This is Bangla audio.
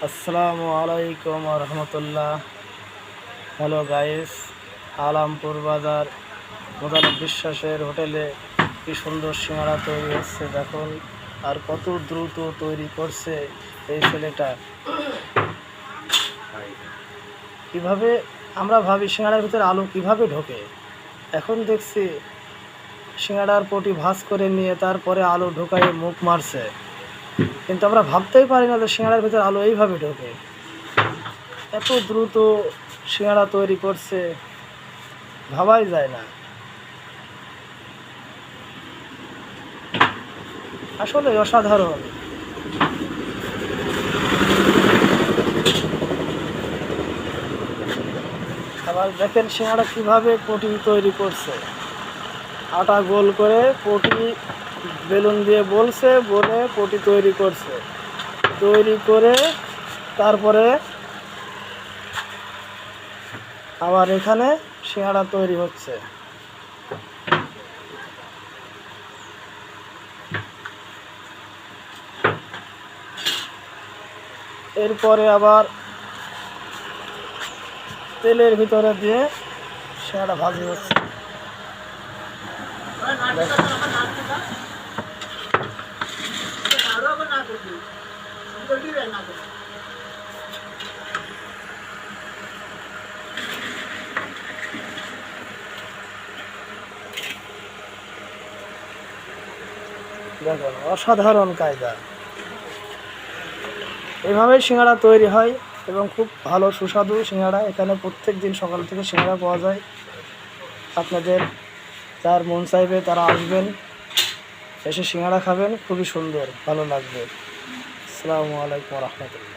আসসালামু আলাইকুম রহমতুল্লাহ। হ্যালো গাইস, আলামপুর বাজার মোজানব বিশ্বাসের হোটেলে কি সুন্দর সিঙ্গাড়া তৈরি হচ্ছে দেখুন। আর কত দ্রুত তৈরি করছে এই ছেলেটা। কিভাবে আমরা ভাবি সিঙ্গাড়ার ভিতরে আলু কিভাবে ঢোকে, এখন দেখছি সিঙ্গাড়ার পটি ভাঁজ করে নিয়ে তারপরে আলু ঢোকায় মুখ মারছে, কিন্তু আমরা ভাবতেই পারি না যে সিঙ্গাড়ার ভিতরে আলু এইভাবে ঢোকে। এত দ্রুত সিঙ্গাড়া তৈরি করছে, ভাবাই যায় না। আসলে অসাধারণ। আবার দেখেন সিঙ্গাড়া কিভাবে পটি তৈরি করছে। আটা গোল করে পটি বেলুন দিয়ে বলে পটি তৈরি করছে, তৈরি করে তারপরে আবার এখানে সিঙ্গাড়া তৈরি হচ্ছে। এরপরে আবার তেলের ভিতরে দিয়ে সিঙ্গাড়া ভাজি হচ্ছে। দেখুন, অসাধারণ কায়দা। এভাবেই সিঙ্গাড়া তৈরি হয় এবং খুব ভালো সুস্বাদু সিঙ্গাড়া। এখানে প্রত্যেক দিন সকাল থেকে সিঙ্গাড়া পাওয়া যায়। আপনাদের যার মন চাইবে তারা আসবেন, এসে সিঙ্গাড়া খাবেন, খুবই সুন্দর, ভালো লাগবে। আসসালামু আলাইকুম রহমতুল্লাহ।